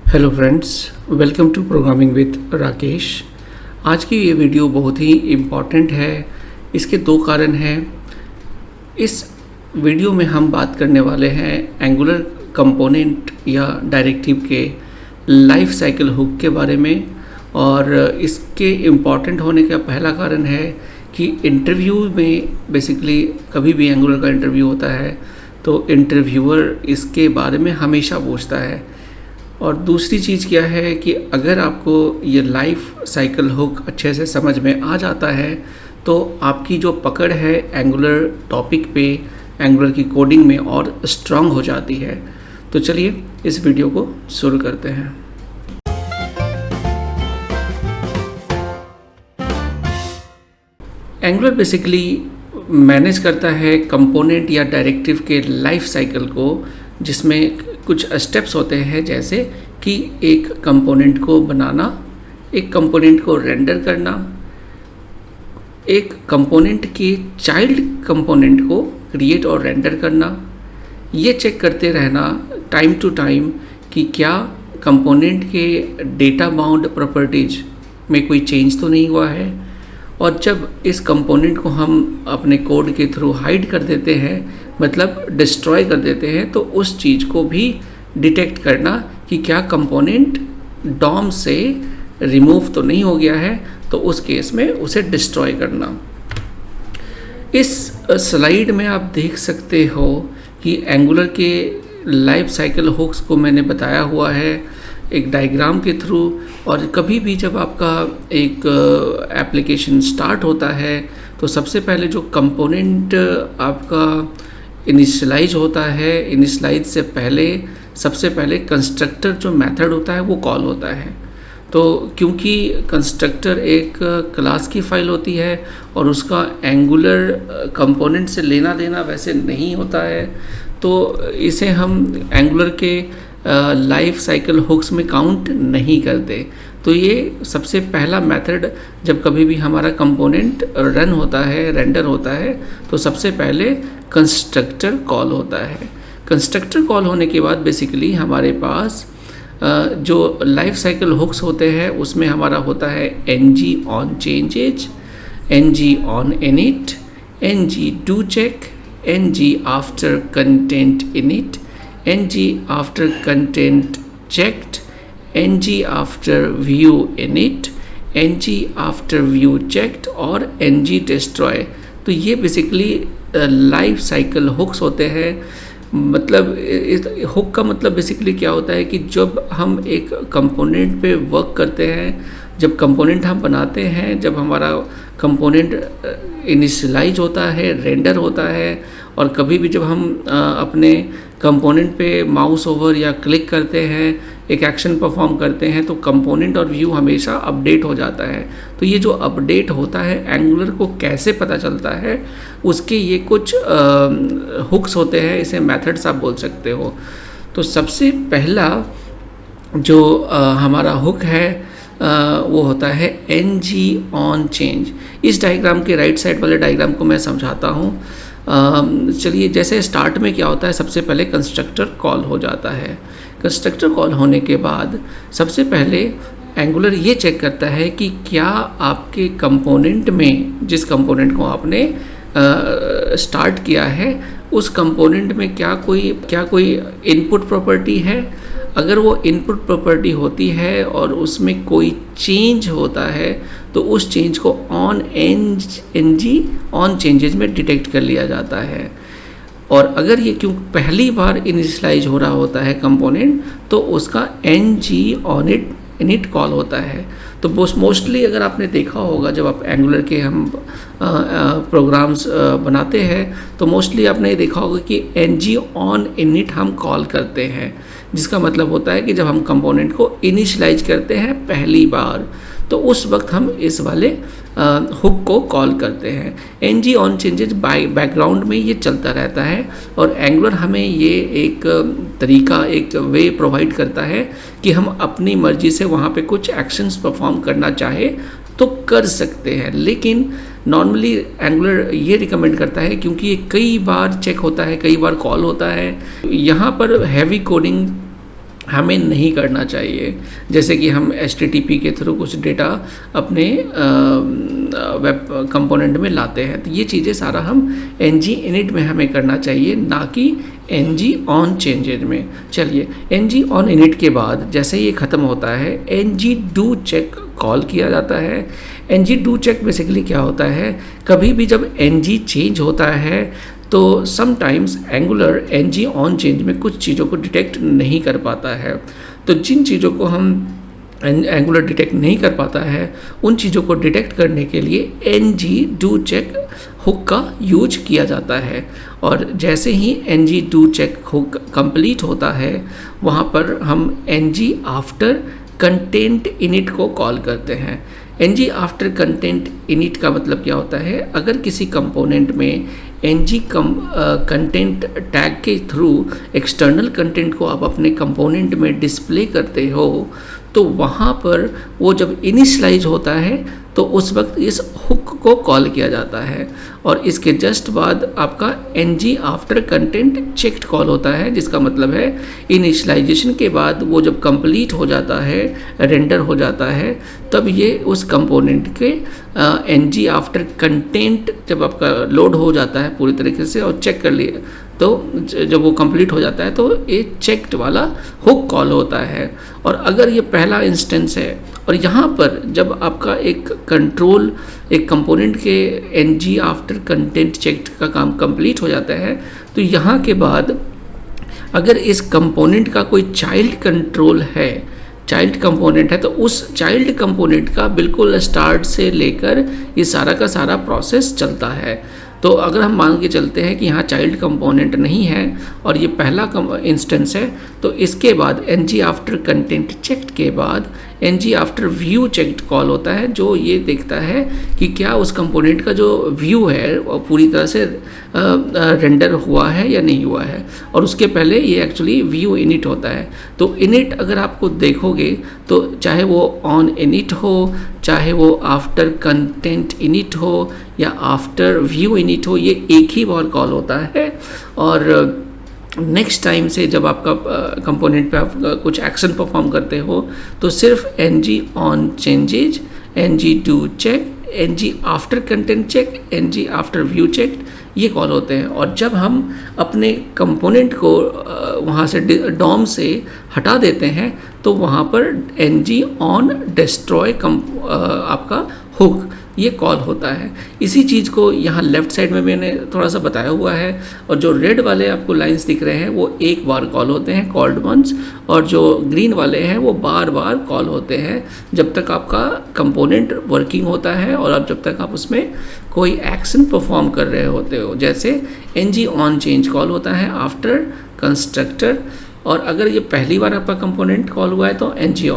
Hello friends, welcome to programming with Rakesh. आज की ये वीडियो बहुत ही इम्पॉर्टेंट है। इसके दो कारण हैं। इस वीडियो में हम बात करने वाले हैं एंगुलर कंपोनेंट या डायरेक्टिव के लाइफ साइकिल हुक के बारे में। और इसके इम्पॉर्टेंट होने का पहला कारण है कि इंटरव्यू में बेसिकली कभी भी एंगुलर का इंटरव्यू होता है तो इंटरव्यूअर इसके बारे में हमेशा पूछता है। और दूसरी चीज़ क्या है कि अगर आपको ये लाइफ साइकिल हुक अच्छे से समझ में आ जाता है तो आपकी जो पकड़ है एंगुलर टॉपिक पे, एंगुलर की कोडिंग में और स्ट्रांग हो जाती है। तो चलिए इस वीडियो को शुरू करते हैं। एंगुलर बेसिकली मैनेज करता है कंपोनेंट या डायरेक्टिव के लाइफ साइकिल को, जिसमें कुछ स्टेप्स होते हैं, जैसे कि एक कंपोनेंट को बनाना, एक कंपोनेंट को रेंडर करना, एक कंपोनेंट के चाइल्ड कंपोनेंट को क्रिएट और रेंडर करना, ये चेक करते रहना टाइम टू टाइम कि क्या कंपोनेंट के डेटा बाउंड प्रॉपर्टीज में कोई चेंज तो नहीं हुआ है। और जब इस कंपोनेंट को हम अपने कोड के थ्रू हाइड कर देते हैं, मतलब डिस्ट्रॉय कर देते हैं, तो उस चीज़ को भी डिटेक्ट करना कि क्या कंपोनेंट डॉम से रिमूव तो नहीं हो गया है, तो उस केस में उसे डिस्ट्रॉय करना। इस स्लाइड में आप देख सकते हो कि एंगुलर के लाइफ साइकिल हुक्स को मैंने बताया हुआ है एक डायग्राम के थ्रू। और कभी भी जब आपका एक एप्लीकेशन स्टार्ट होता है तो सबसे पहले जो कंपोनेंट आपका इनिशियलाइज होता है, इनिशियलाइज से पहले सबसे पहले कंस्ट्रक्टर जो मेथड होता है वो कॉल होता है। तो क्योंकि कंस्ट्रक्टर एक क्लास की फ़ाइल होती है और उसका एंगुलर कंपोनेंट से लेना देना वैसे नहीं होता है, तो इसे हम एंगुलर के लाइफ साइकिल हुक्स में काउंट नहीं करते। तो ये सबसे पहला मेथड, जब कभी भी हमारा कंपोनेंट रन होता है, रेंडर होता है, तो सबसे पहले कंस्ट्रक्टर कॉल होता है। कंस्ट्रक्टर कॉल होने के बाद बेसिकली हमारे पास जो लाइफ साइकिल हुक्स होते हैं उसमें हमारा होता है ng on changes, ng on init, ng do check, ng after content init, ng after content checked, ng after view init, ng after view checked और ng destroy। तो ये बेसिकली लाइफ साइकिल हुक्स होते हैं। मतलब इस hook का मतलब basically क्या होता है कि जब हम एक कंपोनेंट पे वर्क करते हैं, जब कंपोनेंट हम बनाते हैं, जब हमारा कंपोनेंट इनिशियलाइज होता है, रेंडर होता है, और कभी भी जब हम अपने कंपोनेंट पे माउस ओवर या क्लिक करते हैं, एक एक्शन परफॉर्म करते हैं, तो कंपोनेंट और व्यू हमेशा अपडेट हो जाता है। तो ये जो अपडेट होता है एंगुलर को कैसे पता चलता है, उसके ये कुछ हुक्स होते हैं, इसे मेथड्स आप बोल सकते हो। तो सबसे पहला जो हमारा हुक है वो होता है ng on change। इस डायग्राम के राइट साइड वाले डायग्राम को मैं समझाता हूँ। चलिए, जैसे स्टार्ट में क्या होता है, सबसे पहले कंस्ट्रक्टर कॉल हो जाता है। कंस्ट्रक्टर कॉल होने के बाद सबसे पहले एंगुलर ये चेक करता है कि क्या आपके कंपोनेंट में, जिस कंपोनेंट को आपने स्टार्ट किया है, उस कंपोनेंट में क्या कोई इनपुट प्रॉपर्टी है। अगर वो इनपुट प्रॉपर्टी होती है और उसमें कोई चेंज होता है तो उस चेंज को ng ऑन चेंजेज में डिटेक्ट कर लिया जाता है। और अगर ये क्यों पहली बार इनिशियलाइज हो रहा होता है कंपोनेंट, तो उसका ng ऑन इनिट कॉल होता है। तो मोस्टली अगर आपने देखा होगा, जब आप एंगुलर के हम प्रोग्राम्स बनाते हैं तो मोस्टली आपने देखा होगा कि ng ऑन इनिट हम कॉल करते हैं, जिसका मतलब होता है कि जब हम कंपोनेंट को इनिशियलाइज करते हैं पहली बार, तो उस वक्त हम इस वाले हुक को कॉल करते हैं। ng ऑन चेंजेस बैकग्राउंड में ये चलता रहता है और एंगुलर हमें ये एक तरीका, एक वे प्रोवाइड करता है कि हम अपनी मर्जी से वहाँ पे कुछ एक्शंस परफॉर्म करना चाहे तो कर सकते हैं। लेकिन नॉर्मली एंगुलर ये रिकमेंड करता है, क्योंकि ये कई बार चेक होता है, कई बार कॉल होता है, यहाँ पर हैवी कोडिंग हमें नहीं करना चाहिए। जैसे कि हम HTTP के थ्रू कुछ डेटा अपने वेब कंपोनेंट में लाते हैं, तो ये चीज़ें सारा हम ng init में हमें करना चाहिए, ना कि ng on changes में। चलिए, ng on init के बाद जैसे ये ख़त्म होता है ng do check कॉल किया जाता है। ng do check बेसिकली क्या होता है, कभी भी जब ng चेंज होता है तो sometimes angular ng on change में कुछ चीज़ों को डिटेक्ट नहीं कर पाता है। तो जिन चीज़ों को हम एंगुलर डिटेक्ट नहीं कर पाता है, उन चीज़ों को डिटेक्ट करने के लिए ng do check हुक का यूज किया जाता है। और जैसे ही ng do check hook complete होता है, वहाँ पर हम ng आफ्टर कंटेंट इनिट को कॉल करते हैं। ng आफ्टर कंटेंट इनिट का मतलब क्या होता है, अगर किसी कंपोनेंट में ng कंटेंट टैग के थ्रू एक्सटर्नल कंटेंट को आप अपने कंपोनेंट में डिस्प्ले करते हो, तो वहाँ पर वो जब इनिशियलाइज होता है तो उस वक्त इस हुक को कॉल किया जाता है। और इसके जस्ट बाद आपका ng after content checked call होता है, जिसका मतलब है इनिशियलाइजेशन के बाद वो जब कंप्लीट हो जाता है, रेंडर हो जाता है, तब ये उस कंपोनेंट के ng आफ्टर कंटेंट जब आपका लोड हो जाता है पूरी तरीके से और चेक कर लिए, तो जब वो कंप्लीट हो जाता है तो ये चेक्ड वाला हुक कॉल होता है। और अगर ये पहला इंस्टेंस है और यहाँ पर जब आपका एक कंट्रोल एक कंपोनेंट के ng आफ्टर कंटेंट चेक्ड का काम कंप्लीट हो जाता है, तो यहाँ के बाद अगर इस कंपोनेंट का कोई चाइल्ड कंट्रोल है, चाइल्ड कंपोनेंट है, तो उस चाइल्ड कंपोनेंट का बिल्कुल स्टार्ट से लेकर ये सारा का सारा प्रोसेस चलता है। तो अगर हम मान के चलते हैं कि यहाँ चाइल्ड कंपोनेंट नहीं है और ये पहला इंस्टेंस है, तो इसके बाद ng आफ्टर कंटेंट चेक्ड के बाद ng after view checked call होता है, जो ये देखता है कि क्या उस कंपोनेंट का जो व्यू है वो पूरी तरह से रेंडर हुआ है या नहीं हुआ है। और उसके पहले ये एक्चुअली व्यू इनिट होता है। तो इनिट अगर आपको देखोगे तो चाहे वो ऑन इनिट हो, चाहे वो आफ्टर कंटेंट इनिट हो या आफ्टर व्यू इनिट हो, ये एक ही बार कॉल होता है। और नेक्स्ट टाइम से जब आपका कंपोनेंट पे आप कुछ एक्शन परफॉर्म करते हो तो सिर्फ ng on changes, ng do check, ng after content check, ng after view check, ये कॉल होते हैं। और जब हम अपने कंपोनेंट को वहाँ से डॉम से हटा देते हैं तो वहाँ पर ng ऑन डिस्ट्रॉय आपका हुक ये कॉल होता है। इसी चीज़ को यहाँ लेफ़्ट साइड में मैंने थोड़ा सा बताया हुआ है। और जो रेड वाले आपको लाइंस दिख रहे हैं वो एक बार कॉल होते हैं, कॉल्ड वंस, और जो ग्रीन वाले हैं वो बार बार कॉल होते हैं जब तक आपका कंपोनेंट वर्किंग होता है और अब जब तक आप उसमें कोई एक्शन परफॉर्म कर रहे होते हो। जैसे ng ऑन चेंज कॉल होता है आफ्टर कंस्ट्रक्टर, और अगर ये पहली बार आपका कंपोनेंट कॉल हुआ है तो ng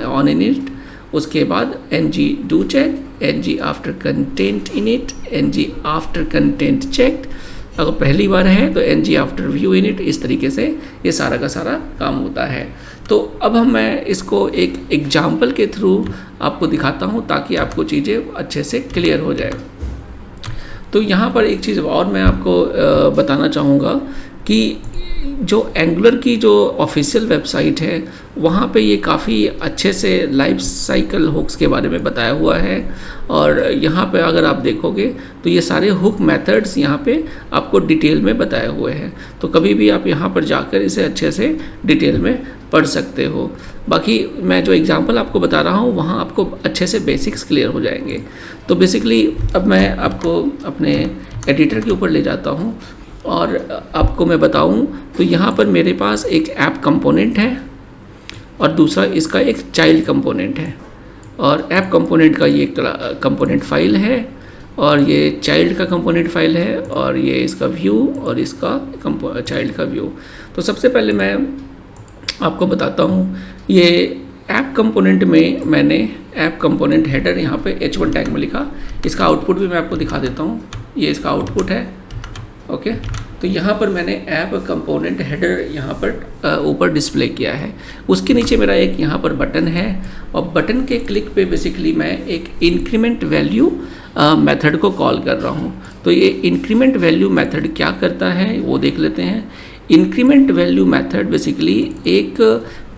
ऑन इनिट, उसके बाद ng do check, ng after content init, ng after content checked. अगर पहली बार है तो ng आफ्टर व्यू इनिट। इस तरीके से ये सारा का सारा काम होता है। तो अब मैं इसको एक एग्जाम्पल के थ्रू आपको दिखाता हूँ ताकि आपको चीज़ें अच्छे से क्लियर हो जाए। तो यहाँ पर एक चीज़ और मैं आपको बताना चाहूँगा कि जो एंगुलर की जो ऑफिशियल वेबसाइट है वहाँ पे ये काफ़ी अच्छे से लाइफ साइकिल हुक्स के बारे में बताया हुआ है। और यहाँ पे अगर आप देखोगे तो ये सारे हुक मेथड्स यहाँ पे आपको डिटेल में बताए हुए हैं। तो कभी भी आप यहाँ पर जाकर इसे अच्छे से डिटेल में पढ़ सकते हो। बाकी मैं जो एग्जांपल आपको बता रहा हूँ वहाँ आपको अच्छे से बेसिक्स क्लियर हो जाएंगे। तो बेसिकली अब मैं आपको अपने एडिटर के ऊपर ले जाता हूँ और आपको मैं बताऊं तो यहाँ पर मेरे पास एक ऐप कंपोनेंट है और दूसरा इसका एक चाइल्ड कंपोनेंट है। और ऐप कंपोनेंट का ये कंपोनेंट फाइल है और ये चाइल्ड का कंपोनेंट फाइल है और ये इसका व्यू और इसका चाइल्ड का व्यू। तो सबसे पहले मैं आपको बताता हूँ, ये ऐप कंपोनेंट में मैंने ऐप कंपोनेंट हेडर यहाँ पे h1 टैग में लिखा। इसका आउटपुट भी मैं आपको दिखा देता हूँ, ये इसका आउटपुट है। ओके, तो यहाँ पर मैंने ऐप कंपोनेंट हेडर यहाँ पर ऊपर डिस्प्ले किया है। उसके नीचे मेरा एक यहाँ पर बटन है और बटन के क्लिक पे बेसिकली मैं एक इंक्रीमेंट वैल्यू मेथड को कॉल कर रहा हूँ। तो ये इंक्रीमेंट वैल्यू मेथड क्या करता है वो देख लेते हैं। इंक्रीमेंट वैल्यू मेथड बेसिकली एक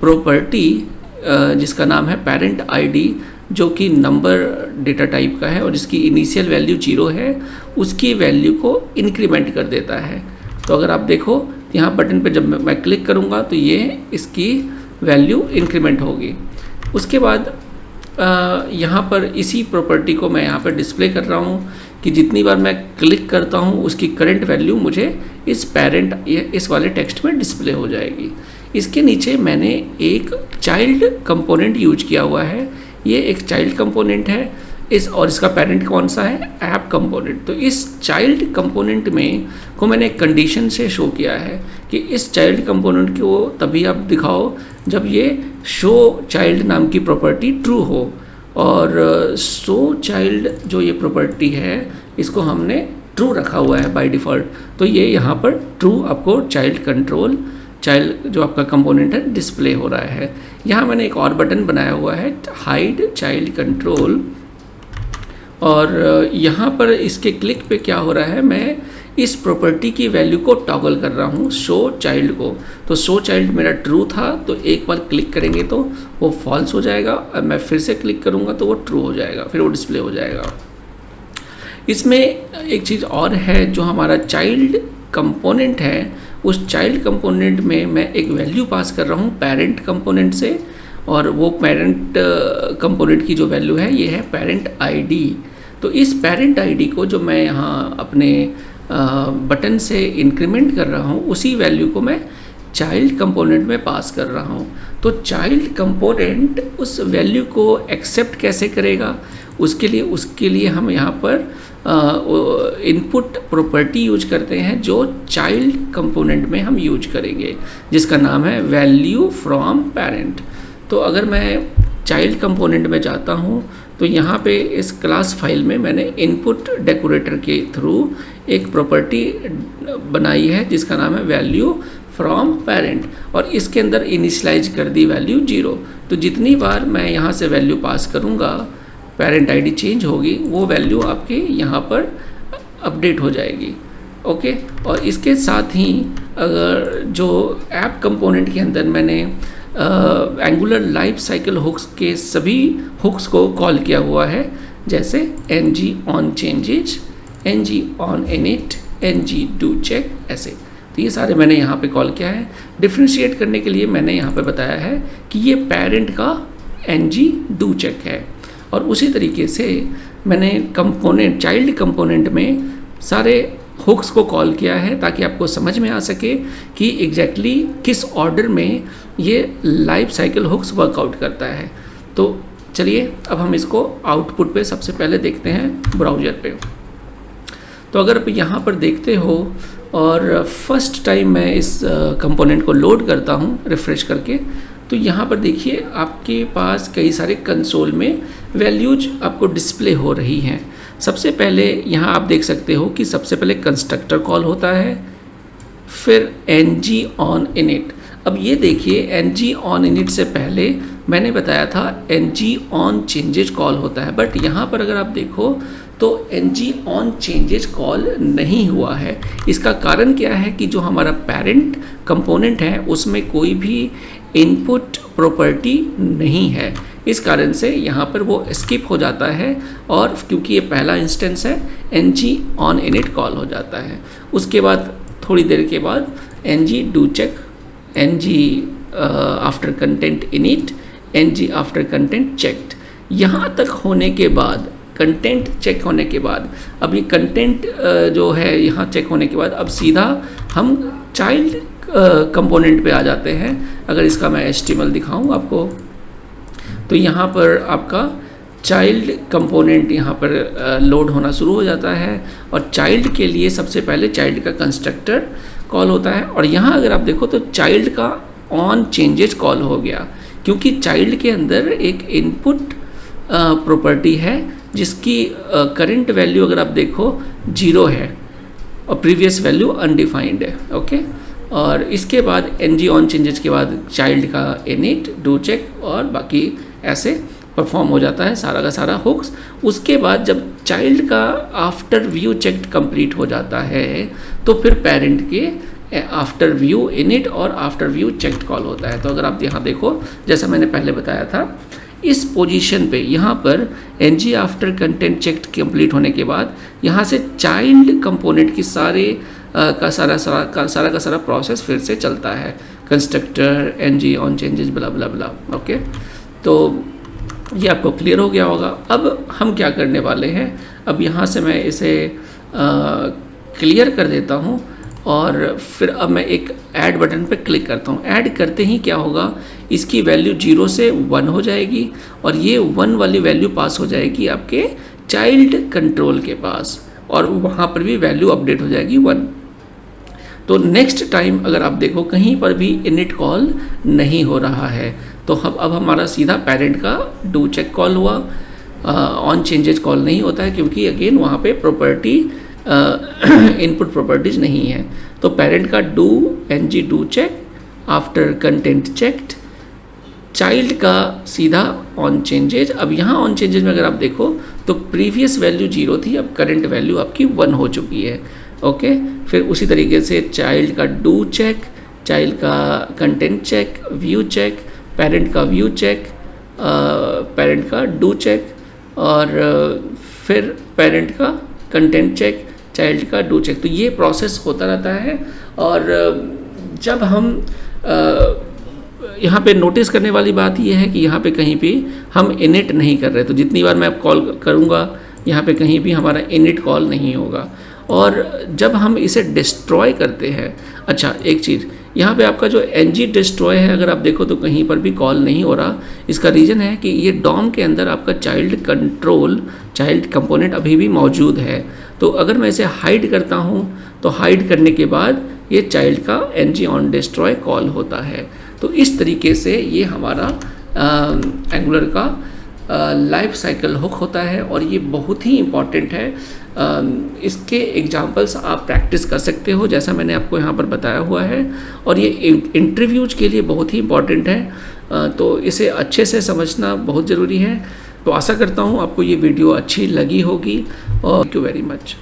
प्रॉपर्टी जिसका नाम है पेरेंट आईडी, जो कि नंबर डेटा टाइप का है और जिसकी इनिशियल वैल्यू 0 है, उसकी वैल्यू को इंक्रीमेंट कर देता है। तो अगर आप देखो यहाँ बटन पे जब मैं क्लिक करूँगा तो ये इसकी वैल्यू इंक्रीमेंट होगी। उसके बाद यहाँ पर इसी प्रॉपर्टी को मैं यहाँ पर डिस्प्ले कर रहा हूँ कि जितनी बार मैं क्लिक करता हूँ उसकी करंट वैल्यू मुझे इस पेरेंट इस वाले टेक्स्ट में डिस्प्ले हो जाएगी। इसके नीचे मैंने एक चाइल्ड कंपोनेंट यूज किया हुआ है। ये एक चाइल्ड कंपोनेंट है और इसका पेरेंट कौन सा है, ऐप कंपोनेंट। तो इस चाइल्ड कंपोनेंट में को मैंने कंडीशन से शो किया है कि इस चाइल्ड कंपोनेंट को तभी आप दिखाओ जब ये शो चाइल्ड नाम की प्रॉपर्टी ट्रू हो। और शो चाइल्ड जो ये प्रॉपर्टी है इसको हमने ट्रू रखा हुआ है बाय डिफ़ॉल्ट। तो ये यहाँ पर ट्रू आपको चाइल्ड जो आपका कंपोनेंट है डिस्प्ले हो रहा है। यहाँ मैंने एक और बटन बनाया हुआ है हाइड चाइल्ड कंट्रोल, और यहाँ पर इसके क्लिक पे क्या हो रहा है, मैं इस प्रॉपर्टी की वैल्यू को टॉगल कर रहा हूँ शो चाइल्ड को। तो शो चाइल्ड मेरा ट्रू था, तो एक बार क्लिक करेंगे तो वो फॉल्स हो जाएगा, और मैं फिर से क्लिक करूँगा तो वो ट्रू हो जाएगा, फिर वो डिस्प्ले हो जाएगा। इसमें एक चीज़ और है, जो हमारा चाइल्ड कंपोनेंट है उस चाइल्ड कंपोनेंट में मैं एक वैल्यू पास कर रहा हूँ पेरेंट कंपोनेंट से, और वो पेरेंट कंपोनेंट की जो वैल्यू है ये है पेरेंट आईडी। तो इस पेरेंट आईडी को जो मैं यहाँ अपने बटन से इंक्रीमेंट कर रहा हूँ उसी वैल्यू को मैं चाइल्ड कंपोनेंट में पास कर रहा हूँ। तो चाइल्ड कंपोनेंट उस वैल्यू को एक्सेप्ट कैसे करेगा, उसके लिए हम यहाँ पर इनपुट प्रॉपर्टी यूज करते हैं जो चाइल्ड कंपोनेंट में हम यूज करेंगे, जिसका नाम है वैल्यू फ्रॉम पेरेंट। तो अगर मैं चाइल्ड कंपोनेंट में जाता हूँ तो यहाँ पे इस क्लास फाइल में मैंने इनपुट डेकोरेटर के थ्रू एक प्रॉपर्टी बनाई है जिसका नाम है वैल्यू फ्रॉम पेरेंट, और इसके अंदर इनिशियलाइज कर दी वैल्यू 0। तो जितनी बार मैं यहाँ से वैल्यू पास करूँगा पेरेंट आईडी चेंज होगी, वो वैल्यू आपके यहाँ पर अपडेट हो जाएगी। ओके, और इसके साथ ही अगर जो ऐप कंपोनेंट के अंदर मैंने एंगुलर लाइफ साइकिल हुक्स के सभी हुक्स को कॉल किया हुआ है, जैसे ng on changes, ng on init, ng do check, ऐसे। तो ये सारे मैंने यहाँ पे कॉल किया है। डिफ्रेंशिएट करने के लिए मैंने यहाँ पे बताया है कि ये पेरेंट का ng do check है, और उसी तरीके से मैंने कंपोनेंट चाइल्ड कंपोनेंट में सारे हुक्स को कॉल किया है ताकि आपको समझ में आ सके कि एग्जैक्टली किस ऑर्डर में ये लाइफ साइकिल हुक्स वर्कआउट करता है। तो चलिए अब हम इसको आउटपुट पे सबसे पहले देखते हैं ब्राउज़र पे। तो अगर आप यहाँ पर देखते हो और फर्स्ट टाइम मैं इस कंपोनेंट को लोड करता हूँ रिफ़्रेश करके, तो यहाँ पर देखिए आपके पास कई सारे कंसोल में वैल्यूज आपको डिस्प्ले हो रही हैं। सबसे पहले यहाँ आप देख सकते हो कि सबसे पहले कंस्ट्रक्टर कॉल होता है, फिर ng on init। अब ये देखिए ng on init से पहले मैंने बताया था ng on changes कॉल होता है, बट यहाँ पर अगर आप देखो तो ng on changes कॉल नहीं हुआ है। इसका कारण क्या है कि जो हमारा पेरेंट कंपोनेंट है उसमें कोई भी इनपुट प्रॉपर्टी नहीं है, इस कारण से यहाँ पर वो स्किप हो जाता है, और क्योंकि ये पहला इंस्टेंस है ng on init कॉल हो जाता है। उसके बाद थोड़ी देर के बाद ng do check, ng after content init, ng after content checked। यहाँ तक होने के बाद कंटेंट चेक होने के बाद, अब ये कंटेंट जो है यहाँ चेक होने के बाद अब सीधा हम चाइल्ड कंपोनेंट पे आ जाते हैं। अगर इसका मैं HTML दिखाऊं आपको, तो यहाँ पर आपका चाइल्ड कंपोनेंट यहाँ पर लोड होना शुरू हो जाता है, और चाइल्ड के लिए सबसे पहले चाइल्ड का कंस्ट्रक्टर कॉल होता है। और यहाँ अगर आप देखो तो चाइल्ड का ऑन चेंजेस कॉल हो गया, क्योंकि चाइल्ड के अंदर एक इनपुट प्रॉपर्टी है जिसकी करंट वैल्यू अगर आप देखो 0 है और प्रीवियस वैल्यू अनडिफाइंड है। ओके, और इसके बाद ng ऑन चेंजेस के बाद चाइल्ड का init do check और बाकी ऐसे परफॉर्म हो जाता है सारा का सारा हुक्स। उसके बाद जब चाइल्ड का आफ्टर व्यू चेक्ड कंप्लीट हो जाता है तो फिर पेरेंट के आफ्टर व्यू इनिट और आफ्टर व्यू चेक्ड कॉल होता है। तो अगर आप यहाँ देखो, जैसा मैंने पहले बताया था, इस पोजीशन पे यहाँ पर ng after content checked complete होने के बाद यहाँ से चाइल्ड कंपोनेंट की का सारा प्रोसेस फिर से चलता है, constructor ng on changes blah blah blah. Okay, तो ये आपको क्लियर हो गया होगा। अब हम क्या करने वाले हैं, अब यहाँ से मैं इसे क्लियर कर देता हूँ और फिर अब मैं एक ऐड बटन पे क्लिक करता हूँ। ऐड करते ही क्या होगा, इसकी वैल्यू 0 से 1 हो जाएगी और ये 1 वाली वैल्यू पास हो जाएगी आपके चाइल्ड कंट्रोल के पास और वहाँ पर भी वैल्यू अपडेट हो जाएगी 1। तो नेक्स्ट टाइम अगर आप देखो कहीं पर भी इनिट कॉल नहीं हो रहा है, तो अब हमारा सीधा पेरेंट का डू चेक कॉल हुआ, ऑन चेंजेस कॉल नहीं होता है क्योंकि अगेन वहाँ पे प्रॉपर्टी इनपुट प्रॉपर्टीज नहीं है। तो पेरेंट का do ng do check after content checked, child का सीधा ऑन चेंजेज। अब यहाँ ऑन चेंजेज में अगर आप देखो तो प्रीवियस वैल्यू 0 थी, अब करंट वैल्यू आपकी 1 हो चुकी है। ओके, फिर उसी तरीके से चाइल्ड का डू चेक, चाइल्ड का content check, view check, parent का व्यू चेक, पेरेंट का डू चेक और फिर पेरेंट का कंटेंट चेक, चाइल्ड का डू चेक। तो ये प्रोसेस होता रहता है। और जब हम यहाँ पे नोटिस करने वाली बात ये है कि यहाँ पे कहीं भी हम इनिट नहीं कर रहे, तो जितनी बार मैं कॉल करूँगा यहाँ पे कहीं भी हमारा इनिट कॉल नहीं होगा। और जब हम इसे डिस्ट्रॉय करते हैं, अच्छा एक चीज़ यहाँ पे आपका जो ng डिस्ट्रॉय है, अगर आप देखो तो कहीं पर भी कॉल नहीं हो रहा। इसका रीज़न है कि ये डॉम के अंदर आपका चाइल्ड कंट्रोल, चाइल्ड कंपोनेंट अभी भी मौजूद है। तो अगर मैं इसे हाइड करता हूँ तो हाइड करने के बाद ये चाइल्ड का ng ऑन डिस्ट्रॉय कॉल होता है। तो इस तरीके से ये हमारा एंगुलर का लाइफ साइकिल हुक होता है और ये बहुत ही इम्पॉर्टेंट है। इसके एग्जांपल्स आप प्रैक्टिस कर सकते हो जैसा मैंने आपको यहाँ पर बताया हुआ है, और ये इंटरव्यूज के लिए बहुत ही इम्पॉर्टेंट है। तो इसे अच्छे से समझना बहुत ज़रूरी है। तो आशा करता हूँ आपको ये वीडियो अच्छी लगी होगी और थैंक यू वेरी मच।